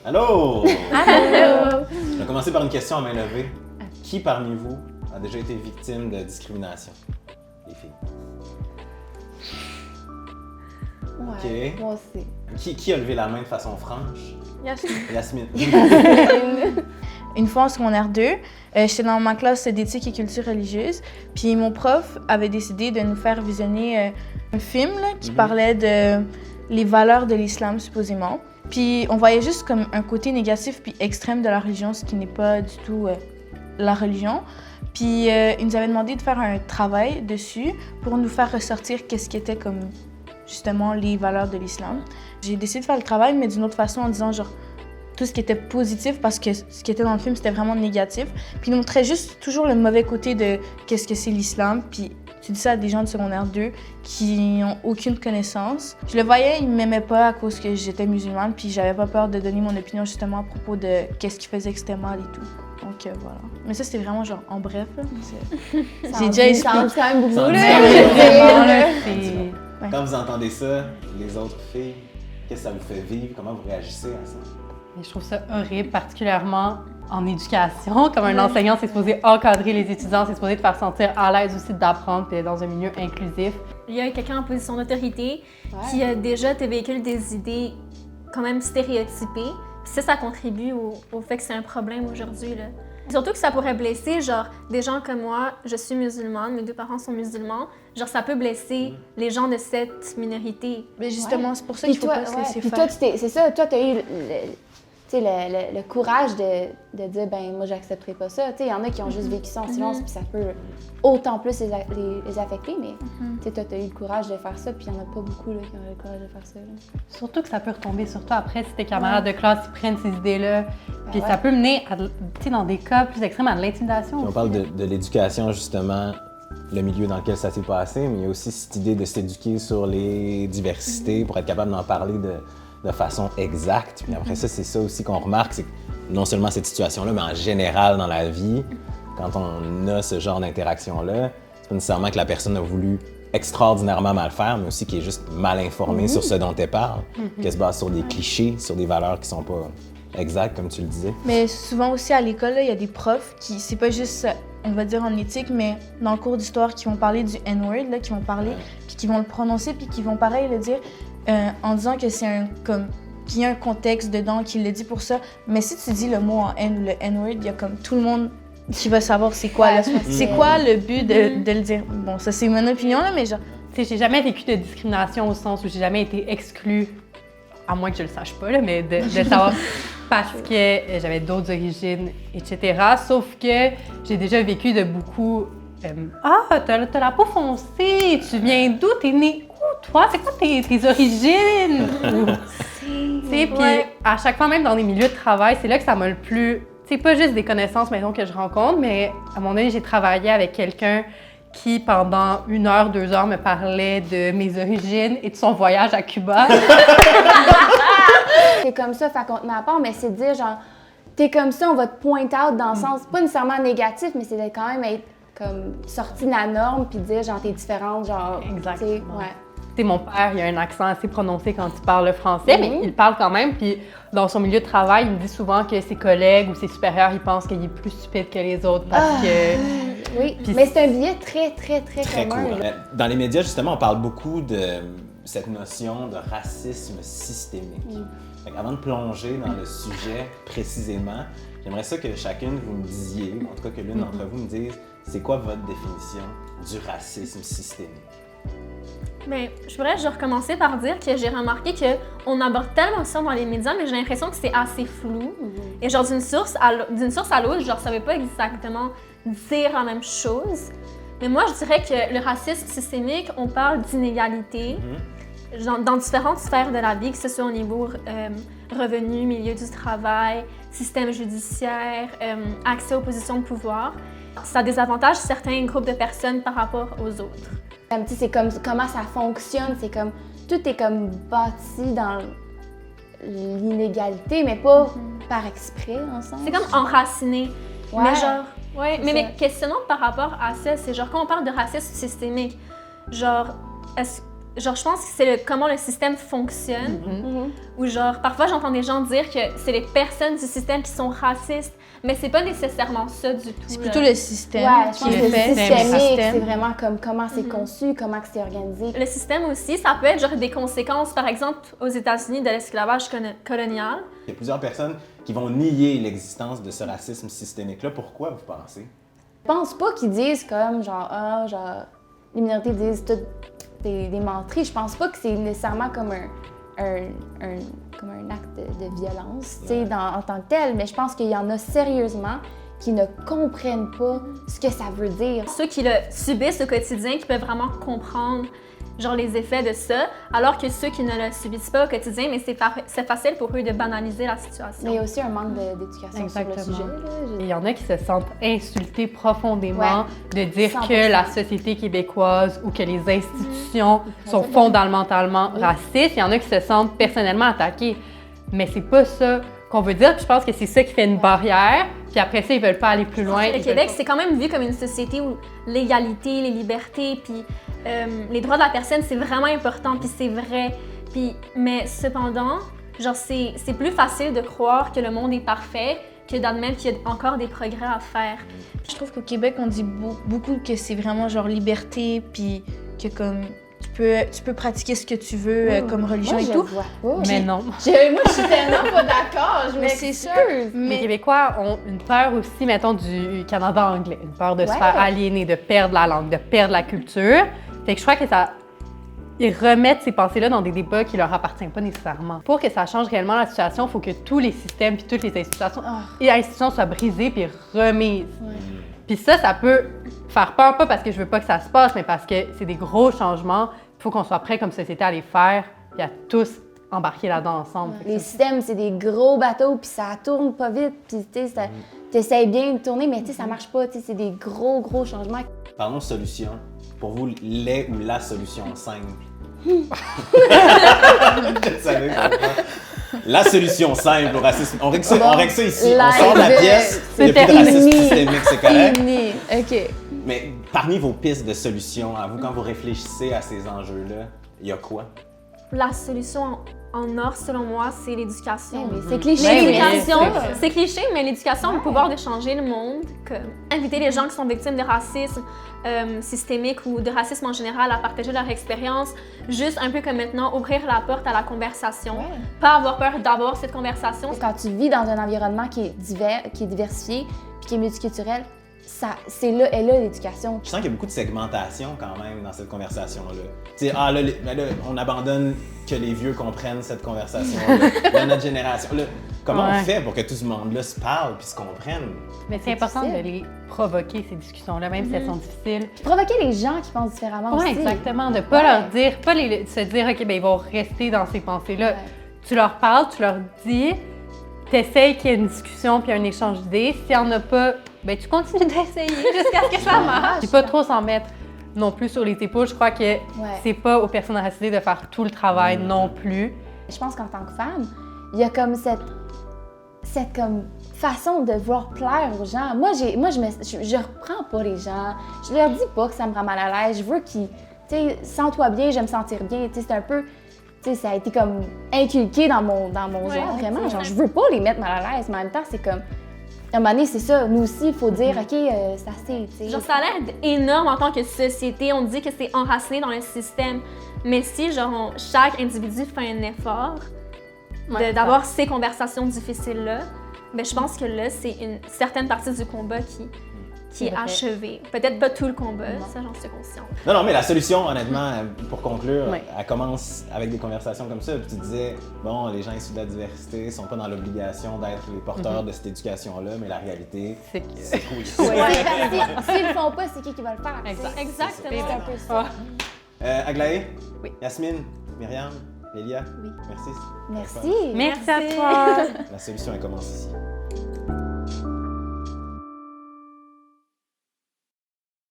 Allô! Allô! On va commencer par une question à main levée. Qui parmi vous a déjà été victime de discrimination? Les filles. Ouais, OK. moi aussi. Qui a levé la main de façon franche? Yasmine. Yasmine. Une fois en secondaire 2, j'étais dans ma classe d'éthique et culture religieuse, puis mon prof avait décidé de nous faire visionner un film là, qui parlait de les valeurs de l'islam, supposément. Puis on voyait juste comme un côté négatif puis extrême de la religion, ce qui n'est pas du tout la religion. Puis il nous avait demandé de faire un travail dessus pour nous faire ressortir qu'est-ce qui était comme justement les valeurs de l'islam. J'ai décidé de faire le travail, mais d'une autre façon en disant genre tout ce qui était positif parce que ce qui était dans le film c'était vraiment négatif. Puis il nous montrait juste toujours le mauvais côté de qu'est-ce que c'est l'islam. Puis tu dis ça à des gens de secondaire 2 qui n'ont aucune connaissance. Je le voyais, ils ne m'aimaient pas à cause que j'étais musulmane, puis j'avais pas peur de donner mon opinion justement à propos de qu'est-ce qui faisait que c'était mal et tout. Donc voilà. Mais ça c'était vraiment genre en bref. Là. J'ai déjà expliqué. Ça en dit quand même beaucoup Ça en dit là. quand même Vraiment, là, Ouais. Quand vous entendez ça, les autres filles, qu'est-ce que ça vous fait vivre? Comment vous réagissez à ça? Et je trouve ça horrible, particulièrement en éducation. Comme un enseignant, c'est supposé encadrer les étudiants, c'est supposé te faire sentir à l'aise aussi d'apprendre et dans un milieu inclusif. Il y a quelqu'un en position d'autorité qui a déjà te véhicule des idées quand même stéréotypées. Puis ça contribue au fait que c'est un problème aujourd'hui, là. Surtout que ça pourrait blesser, genre, des gens comme moi, je suis musulmane, mes deux parents sont musulmans, genre, ça peut blesser les gens de cette minorité. Mais justement, c'est pour ça qu'il faut pas se laisser puis faire. toi, c'est ça, toi, t'as eu le courage de dire, ben moi, j'accepterai pas ça. Tu sais, il y en a qui ont juste vécu ça en silence, puis ça peut autant plus les affecter, mais tu sais, toi, t'as eu le courage de faire ça, puis il y en a pas beaucoup là, qui ont eu le courage de faire ça. Là. Surtout que ça peut retomber sur toi après si tes camarades de classe ils prennent ces idées-là. Puis ouais. ça peut mener, à, tu sais, dans des cas plus extrêmes, à de l'intimidation. On parle de l'éducation, justement, le milieu dans lequel ça s'est passé, mais il y a aussi cette idée de s'éduquer sur les diversités pour être capable d'en parler de façon exacte. Puis après ça, c'est ça aussi qu'on remarque, c'est que non seulement cette situation-là, mais en général dans la vie, quand on a ce genre d'interaction-là, c'est pas nécessairement que la personne a voulu extraordinairement mal faire, mais aussi qu'elle est juste mal informée sur ce dont elle parle, qu'elle se base sur des clichés, sur des valeurs qui sont pas exactes, comme tu le disais. Mais souvent aussi à l'école, il y a des profs qui, c'est pas juste, on va dire en éthique, mais dans le cours d'histoire, qui vont parler du N-word, là, qui vont parler, puis qui vont le prononcer, puis qui vont pareil le dire en disant que c'est qu'il y a un contexte dedans, qu'il le dit pour ça. Mais si tu dis le mot en N ou le N-word, il y a comme tout le monde qui va savoir c'est quoi. Là. C'est quoi le but de le dire? Bon, ça c'est mon opinion, là, mais genre... Tu sais, j'ai jamais vécu de discrimination au sens où j'ai jamais été exclue, à moins que je le sache pas, là, mais de savoir parce que j'avais d'autres origines, etc. Sauf que j'ai déjà vécu de beaucoup ah, t'as la peau foncée, tu viens d'où? T'es né où, toi? C'est quoi tes origines? Tu sais, puis à chaque fois, même dans des milieux de travail, c'est là que ça m'a le plus... C'est pas juste des connaissances, mettons, que je rencontre, mais à un moment donné, j'ai travaillé avec quelqu'un qui, pendant 1 heure, 2 heures, me parlait de mes origines et de son voyage à Cuba. C'est comme ça, fait qu'on te met à part, mais c'est de dire, genre, t'es comme ça, on va te point out dans le sens, pas nécessairement négatif, mais c'est de quand même être comme sorti de la norme, puis dire, genre, t'es différente, genre, Exactement. ouais. Tu sais, mon père, il a un accent assez prononcé quand il parle le français, mais il parle quand même. Puis dans son milieu de travail, il me dit souvent que ses collègues ou ses supérieurs, ils pensent qu'il est plus stupide que les autres parce que... Oui, Puis mais c'est un biais très, très, très, Très commun. courant. Là. Dans les médias, justement, on parle beaucoup de cette notion de racisme systémique. Avant de plonger dans le sujet précisément, j'aimerais ça que chacune vous me disiez, ou en tout cas que l'une d'entre vous me dise, c'est quoi votre définition du racisme systémique? Mais je voudrais genre commencer par dire que j'ai remarqué qu'on aborde tellement ça dans les médias, mais j'ai l'impression que c'est assez flou. Et genre d'une source à l'autre, genre ça veut pas exactement dire la même chose. Mais moi, je dirais que le racisme systémique, on parle d'inégalité dans différentes sphères de la vie, que ce soit au niveau revenu, milieu du travail, système judiciaire, accès aux positions de pouvoir. Ça désavantage certains groupes de personnes par rapport aux autres. C'est comme comment ça fonctionne, c'est comme tout est comme bâti dans l'inégalité, mais pas par exprès, en sens. C'est comme enraciné. Ouais. Mais genre, ouais, mais ça. mes questionnements par rapport à ça, c'est genre quand on parle de racisme systémique, genre, genre, je pense que c'est comment le système fonctionne. Ou genre, parfois, j'entends des gens dire que c'est les personnes du système qui sont racistes, mais c'est pas nécessairement ça du tout. C'est plutôt le système Ouais, je qui pense que le le fait. systémique, c'est vraiment comme comment c'est conçu, comment que c'est organisé. Le système aussi, ça peut être genre des conséquences, par exemple, aux États-Unis, de l'esclavage colonial. Il y a plusieurs personnes qui vont nier l'existence de ce racisme systémique-là. Pourquoi, vous pensez? Je pense pas qu'ils disent comme genre, les minorités disent toutes des menteries. Je pense pas que c'est nécessairement comme un acte de violence, tu sais, en tant que tel, mais je pense qu'il y en a sérieusement qui ne comprennent pas ce que ça veut dire. Ceux qui le subissent au quotidien, qui peuvent vraiment comprendre genre les effets de ça, alors que ceux qui ne le subissent pas au quotidien, mais c'est facile pour eux de banaliser la situation. Mais il y a aussi un manque d'éducation sur le sujet. Et il y en a qui se sentent insultés profondément de dire que la société québécoise ou que les institutions sont fondamentalement racistes. Il y en a qui se sentent personnellement attaqués. Mais c'est pas ça qu'on veut dire. Puis je pense que c'est ça qui fait une barrière. Puis après ça, ils veulent pas aller plus loin. Le Québec, c'est quand même vu comme une société où l'égalité, les libertés, puis les droits de la personne, c'est vraiment important, puis c'est vrai. Mais cependant, genre, c'est plus facile de croire que le monde est parfait que d'admettre qu'il y a encore des progrès à faire. Je trouve qu'au Québec, on dit beaucoup que c'est vraiment genre liberté, puis que comme tu peux pratiquer ce que tu veux comme religion Moi, et je tout. vois pas. Mais non. Moi, je suis tellement pas d'accord. Je Mais c'est sûr. Les Québécois ont une peur aussi, mettons, du Canada anglais. Une peur de se faire aliéner, de perdre la langue, de perdre la culture. Fait que je crois que ils remettent ces pensées-là dans des débats qui leur appartiennent pas nécessairement. Pour que ça change réellement la situation, il faut que tous les systèmes puis toutes les institutions soient brisées puis remises. Puis ça peut faire peur, pas parce que je veux pas que ça se passe, mais parce que c'est des gros changements. Il faut qu'on soit prêt comme société à les faire puis à tous embarquer là-dedans ensemble. Les systèmes, c'est des gros bateaux, puis ça tourne pas vite, puis tu sais, t'essayes bien de tourner, mais tu sais, ça marche pas, tu sais, c'est des gros changements. Parlons de solution. Pour vous, les ou la solution simple? Je savais que la solution simple au racisme. On règle ça ici. On sort de la pièce. Il n'y a plus de racisme systémique, c'est correct. OK. Mais parmi vos pistes de solution, à vous, quand vous réfléchissez à ces enjeux-là, il y a quoi? La solution en or, selon moi, c'est l'éducation. C'est cliché, L'éducation, c'est cliché, mais l'éducation a le pouvoir de changer le monde. Inviter les gens qui sont victimes de racisme systémique ou de racisme en général à partager leur expérience, juste un peu comme maintenant, ouvrir la porte à la conversation, pas avoir peur d'avoir cette conversation. Quand tu vis dans un environnement qui est diversifié puis qui est multiculturel, c'est là l'éducation. Je sens qu'il y a beaucoup de segmentation quand même dans cette conversation-là. Tu sais, là, on abandonne que les vieux comprennent cette conversation-là. Dans notre génération. Là, comment on fait pour que tout ce monde-là se parle puis se comprenne? Mais c'est important de les provoquer, ces discussions-là, même si elles sont difficiles. Provoquer les gens qui pensent différemment aussi. Oui, exactement. De ne pas leur dire, se dire, OK, ben ils vont rester dans ces pensées-là. Tu leur parles, tu leur dis, t'essayes qu'il y ait une discussion puis un échange d'idées. S'il n'y en a pas, ben tu continues d'essayer jusqu'à ce que ça marche. Puis pas trop s'en mettre non plus sur les épaules. Je crois que c'est pas aux personnes racisées de faire tout le travail non plus. Je pense qu'en tant que femme, il y a comme cette comme façon de vouloir plaire aux gens. Moi, je reprends pas les gens. Je leur dis pas que ça me rend mal à l'aise. Je veux qu'ils, tu sais, sens-toi bien, je me sentir bien. Tu sais, c'est un peu, tu sais, ça a été comme inculqué dans mon genre, vraiment. Genre, je veux pas les mettre mal à l'aise, mais en même temps, c'est comme, à un moment donné, c'est ça. Nous aussi, il faut dire, OK, c'est assez, tu sais. Genre, ça a l'air énorme en tant que société. On dit que c'est enraciné dans le système. Mais si, genre, chaque individu fait un effort d'avoir ces conversations difficiles-là, ben, je pense que là, c'est une certaine partie du combat qui est achevée. Peut-être pas tout le combat, ça, j'en suis consciente. Non, mais la solution, honnêtement, pour conclure, elle commence avec des conversations comme ça. Puis tu disais, bon, les gens issus de la diversité sont pas dans l'obligation d'être les porteurs de cette éducation-là, mais la réalité, c'est cool. S'ils le font pas, c'est qui va le faire? Exactement. C'est un peu ça. Aglaé? Oui. Yasmine? Myriam? Lélia? Oui. Merci. Merci. Merci à toi. La solution, elle commence ici.